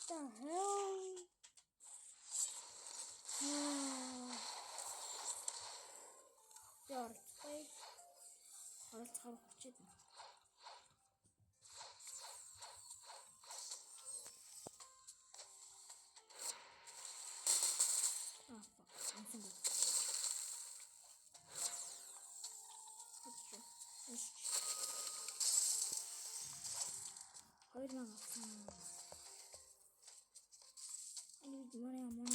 the hell? Оролцохгүй. Оролцохоор хүчээд. I need money.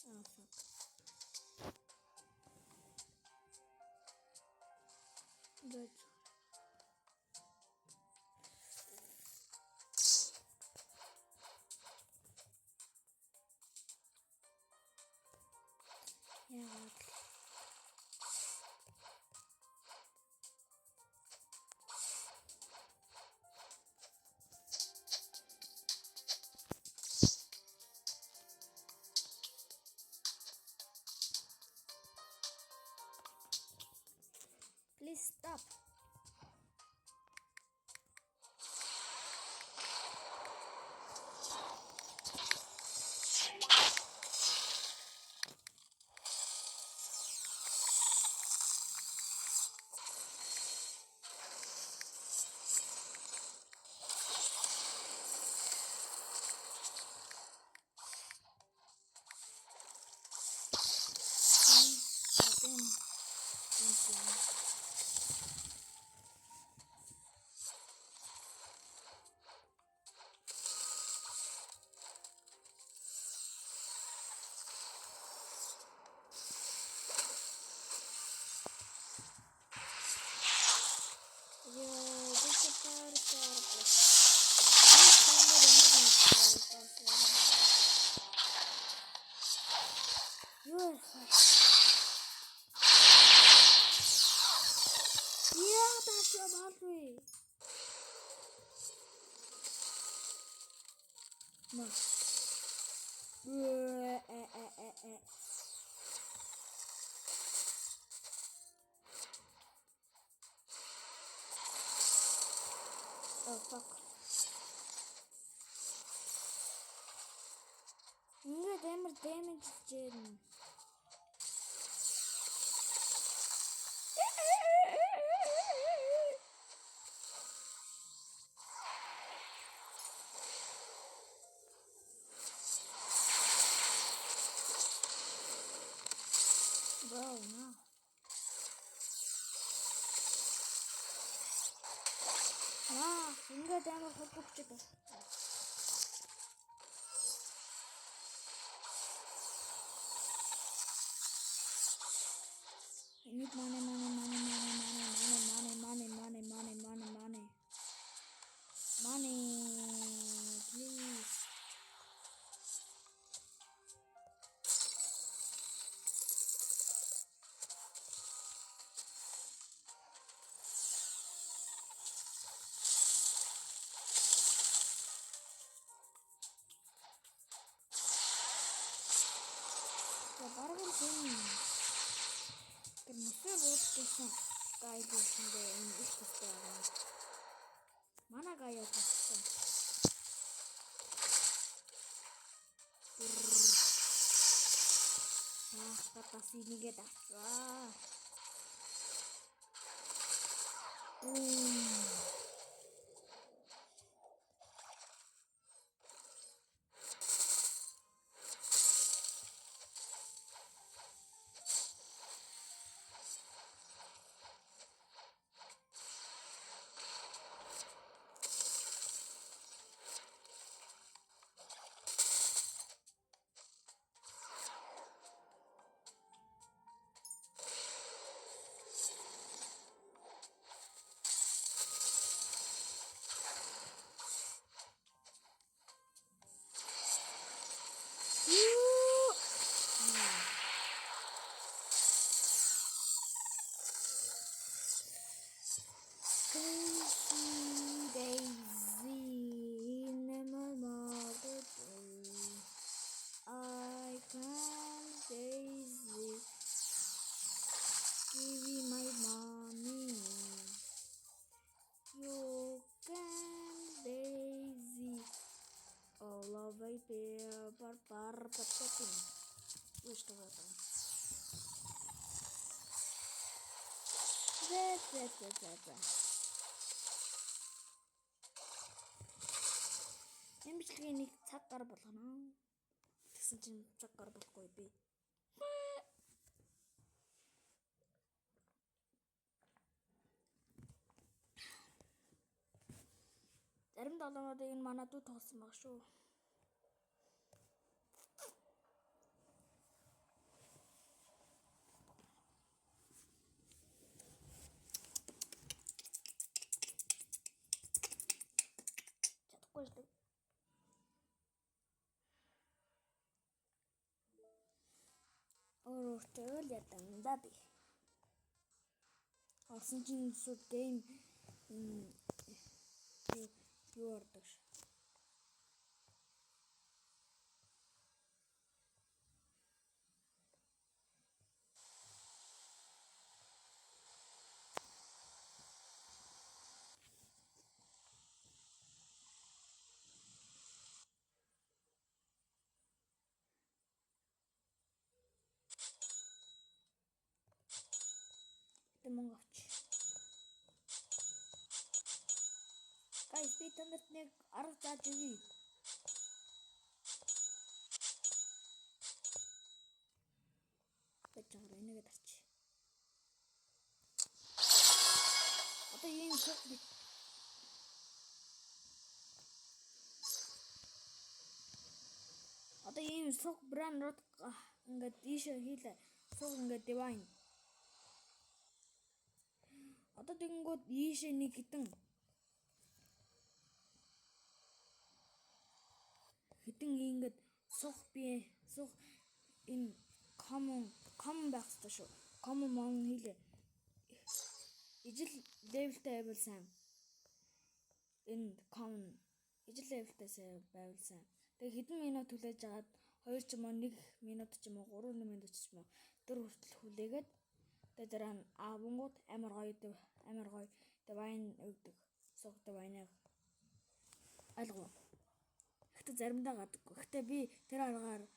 Oh fuck. Good. Yeah. Please stop. Yeah, that's your boundary. No. Oh fuck. Damage Jaden. Bro, no. Finger damage for good. I need money. Money, please. The bargain thing. The Mr. Road Station guy goes in the English store. Mana gaya question. Kata sini kita. работать. Вы что в этом? Да. Эмчилгээ нэг цаг гар болгоно. Тэгсэн чинь цаг гар болохгүй би. Зарим долоонуудыг энэ манай дүү тоолсон баг шүү. Чадахгүй шүү. Өөртөө л ядандаа би. Орсон чинь сүд гейм юу ордог ш. Мөнгө авч. Guys, би танарт нэг арга зааж өгье. Бачаар энэгээ тарч. Одоо ийм сух би. Одоо ийм сух бранд рот ингээд ийшээ хийлээ. Сух ингээд divine. Одоо тэгэнгүүт ийшээ нэг хитэн ингээд сух энэ common байх ёстой шүү. Common мон хийлээ. Ижил левелтэй байвал сайн. Энэ common ижил левелтэй байвал сайн. Тэгээ хэдэн минут хүлээж агаад 2 ч юм уу 1 минут ч юм уу 3 минут ч юм уу 4 хүртэл хүлээгээд тэгээ дараа нь аавангууд амар гоё divine өгдөг. Сух divine алгаа. Гэтэ заримдаа гадаггүй. Гэтэ би тэр аргыг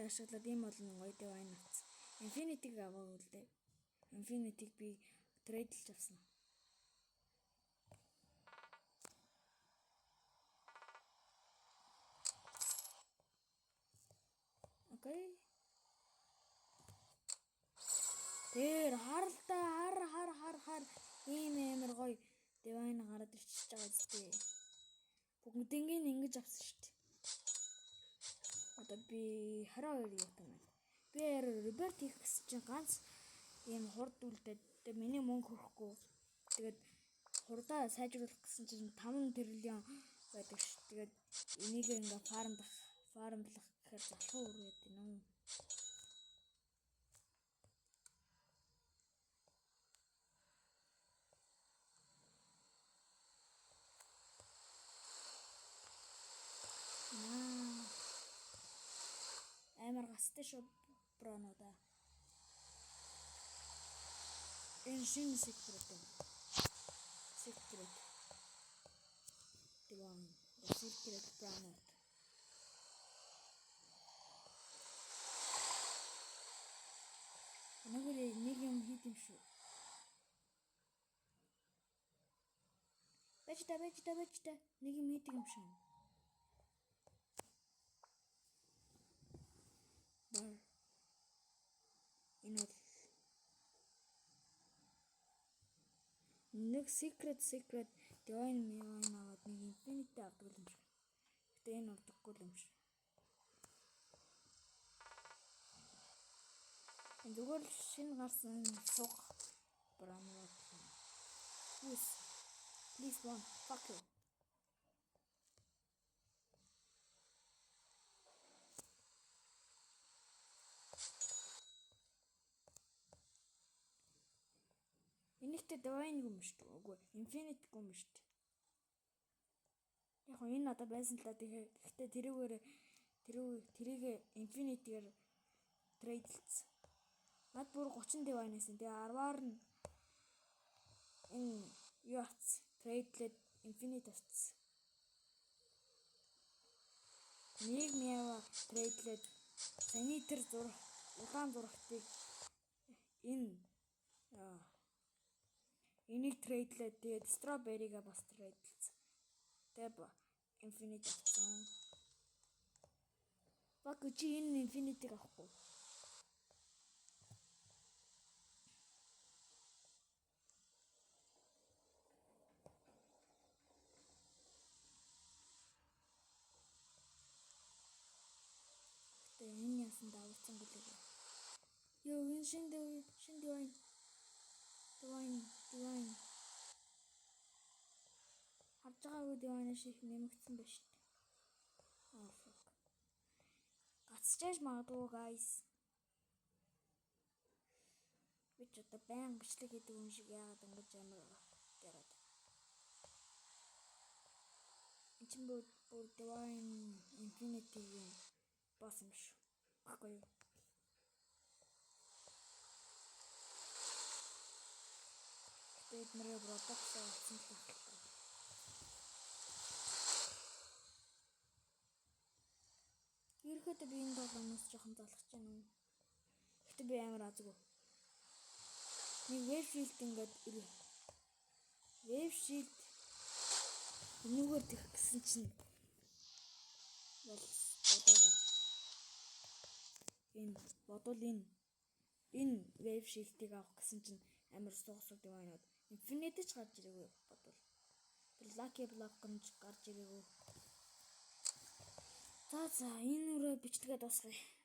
ашиглаад ийм олон гоё divine авсан. Infinity-г аваагүй л дээ. Infinity-г би трейдлж авсан. Окей. Тэр харалтаа хар ийм амар гоё divine гараад ирчихэж байгаа зү. Бүгднийг ингэж авсан шүү дээ. Одоо би 22 явах юм байна. Би реберт хийх гэсэн чинь ганц ийм хурд үлдээд тэгээ миний мөнгө хөрөхгүй. Тэгээд хурдаа сайжруулах гэсэн чинь 5 тэрлион байдаг ш. Тэгээд энийг ингээ фармлах гэхээр залхуу үрээд байна уу? Амар гастай шүү бронода. Энэ шинэ секрет. Divine. Secret bronод. Нэг юм хийх юм шүү. Бачта. Нэг юм хийх юм шүү. Энэ нэг secret divine аваад нэг infinity авдаг юм шиг. Гэтэ энэ авдаггүй юм шиг. Энэ зүгээр л шинэ гарсан сух брамууд. Please one fuck you. Энийхтэй divine юм шүү дээ. Үгүй infinity юм шүү дээ. Яг энэ надад байсан л да. Гэхдээ тэрийг infinity-гээр трейдлсэн. Над бүр 30 divine байсан. Тэгээ 10-аар нь энэ юу авц трейдлээд infinity авц. Нэг мяа трейдлээд Саний тэр удаан зурагтыг энийг трейдлээ. Тэгээд Strawberry-га бас трейдлсэн. Тэгээд Infinity авсан. Баг чи энэ Infinity-г авахгүй. Тэгээд энэ яасан давцсан гэлээ. Ёо энэ шин divine. Харж байгаагүй divine шиг нэмэгдсэн байна шүү дээ. Oh fuck. Гацчааж магадгүй guys. Би ч одоо баян бичлэг хийдэг юм шиг яагаад ингэж амар яриад. Энд чинь бүр divine infinity-ийн босс юм шүү. Баггүй юу? Тэгээд нэрээ Roblox авсан л байна. Ерөөхдөө би энэ долоноос жоохон залхаж байна уу? Гэтэ би амар азгүй. Нэг wave shield ингээд wave shield энэгээр тэх гэсэн чинь бодвол энэ wave shield-ийг авах гэсэн чинь амар суусууд яваад Infinity ч гарч ирээгүй бодвол. Тэр Lucky Block гэмж гарч ирээгүй. За энэ үрээ бичлэгээ дуусгая.